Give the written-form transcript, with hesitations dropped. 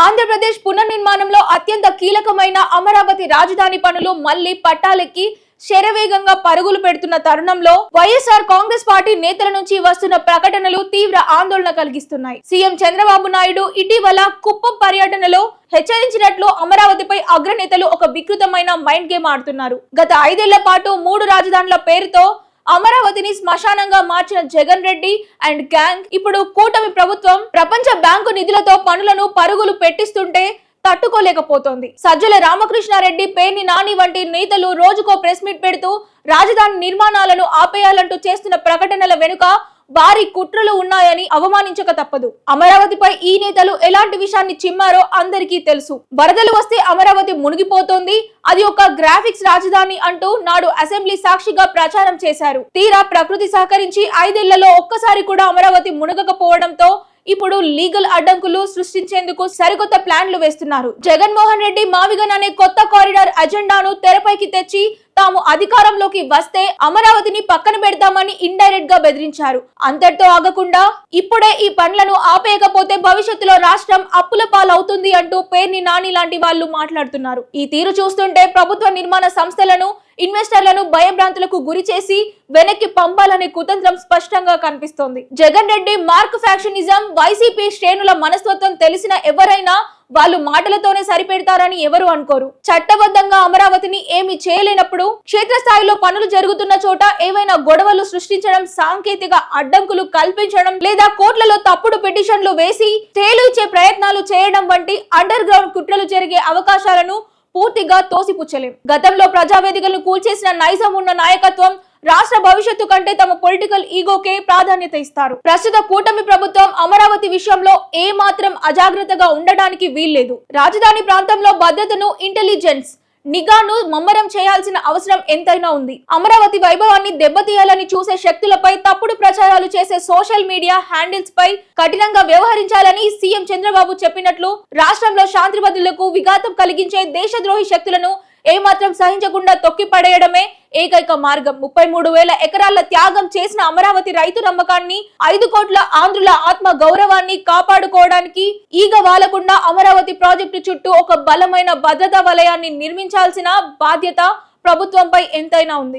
ఆంధ్రప్రదేశ్ పునర్నిర్మాణంలో అత్యంత కీలకమైన అమరావతి రాజధాని పనులు మళ్లీ పట్టాలెక్కి శరవేగంగా పరుగులు పెడుతున్న తరుణంలో వైఎస్ఆర్ కాంగ్రెస్ పార్టీ నేతల నుంచి వస్తున్న ప్రకటనలు తీవ్ర ఆందోళన కలిగిస్తున్నాయి. సీఎం చంద్రబాబు నాయుడు ఇటీవల కుప్పం పర్యటనలో హెచ్చరించినట్లు అమరావతిపై అగ్రనేతలు ఒక వికృతమైన మైండ్ గేమ్ ఆడుతున్నారు. గత 5 ఏళ్ల పాటు 3 రాజధానుల పేరుతో అమరావతిని శ్మశానంగా మార్చిన జగన్ రెడ్డి అండ్ గ్యాంగ్ ఇప్పుడు కూటమి ప్రభుత్వం ప్రపంచ బ్యాంకు నిధులతో పనులను పరుగులు పెట్టిస్తుంటే తట్టుకోలేకపోతోంది. సజ్జల రామకృష్ణారెడ్డి, పేర్ని నాని వంటి నేతలు రోజుకో ప్రెస్ మీట్ పెడుతూ రాజధాని నిర్మాణాలను ఆపేయాలంటూ చేస్తున్న ప్రకటనల వెనుక భారీ కుట్రలు ఉన్నాయని అవమానించక తప్పదు. అమరావతిపై ఈ నేతలు ఎలాంటి విషయాన్ని చిమ్మారో అందరికీ తెలుసు. వరదలు వస్తే అమరావతి మునిగిపోతోంది, అది ఒక గ్రాఫిక్స్ రాజధాని అంటూ నాడు అసెంబ్లీ సాక్షిగా ప్రచారం చేశారు. తీరా ప్రకృతి సహకరించి 5 ఏళ్లలో ఒక్కసారి కూడా అమరావతి మునగకపోవడంతో ఇప్పుడు లీగల్ అడ్డంకులు సృష్టించేందుకు సరికొత్త ప్లాన్లు వేస్తున్నారు. జగన్మోహన్ రెడ్డి మావిగన్ అనే కొత్త కారిడార్ అజెండాను తెరపైకి తెచ్చి తాము అధికారంలోకి వస్తే అమరావతిని పక్కన పెడతామని ఇండైరెక్ట్ గా బెదిరించారు. అంతటితో ఆగకుండా ఇప్పుడే ఈ పనులను ఆపేయకపోతే భవిష్యత్తులో రాష్ట్రం అప్పుల పాలవుతుంది అంటూ పేర్ని నాని లాంటి వాళ్ళు మాట్లాడుతున్నారు. ఈ తీరు చూస్తుంటే ప్రభుత్వ నిర్మాణ సంస్థలను, ఇన్వెస్టర్లను భయభ్రాంతులకు గురి చేసి వెనక్కి పంపాలనే కుతంత్రం స్పష్టంగా కనిపిస్తోంది. Jagan Reddy mark factionism, YCP శ్రేణుల మనస్తత్వం తెలిసిన ఎవరైనా వాళ్ళు మాటలతోనే సరిపెడతారని ఎవరు అనుకోరు. చట్టబద్ధంగా అమరావతిని ఏమి చేయలేనప్పుడు క్షేత్రస్థాయిలో పనులు జరుగుతున్న చోట ఏవైనా గొడవలు సృష్టించడం, సాంకేతిక అడ్డంకులు కల్పించడం లేదా కోర్టులలో తప్పుడు పిటిషన్లు వేసి తేలు ఇచ్చే ప్రయత్నాలు చేయడం వంటి అండర్ గ్రౌండ్ కుట్రలు జరిగే అవకాశాలను పూర్తిగా తోసిపుచ్చలేం. గతంలో ప్రజావేదికలను కూల్చేసిన నైజం ఉన్న నాయకత్వం రాష్ట్ర భవిష్యత్తు కంటే తమ పొలిటికల్ ఈగోకే ప్రాధాన్యత ఇస్తారు. ప్రస్తుత కూటమి ప్రభుత్వం అమరావతి విషయంలో ఏ మాత్రం అజాగ్రత్తగా ఉండడానికి వీల్లేదు. రాజధాని ప్రాంతంలో భద్రతను, ఇంటెలిజెన్స్, నిఘాను ముమ్మరం చేయాల్సిన అవసరం ఎంతైనా ఉంది. అమరావతి వైభవాన్ని దెబ్బతీయాలని చూసే శక్తులపై, తప్పుడు ప్రచారాలు చేసే సోషల్ మీడియా హ్యాండిల్స్ పై కఠినంగా వ్యవహరించాలని సీఎం చంద్రబాబు చెప్పినట్లు రాష్ట్రంలో శాంతి భద్రతలకు విఘాతం కలిగించే దేశద్రోహి శక్తులను ఏమాత్రం సహించకుండా తొక్కి పడేయడమే ఏకైక మార్గం. 33,000 ఎకరాల త్యాగం చేసిన అమరావతి రైతు నమ్మకాన్ని, 5 కోట్ల ఆంధ్రుల ఆత్మ గౌరవాన్ని కాపాడుకోవడానికి ఈగ వాలకుండా అమరావతి ప్రాజెక్టు చుట్టూ ఒక బలమైన భద్రతా వలయాన్ని నిర్మించాల్సిన బాధ్యత ప్రభుత్వంపై ఎంతైనా ఉంది.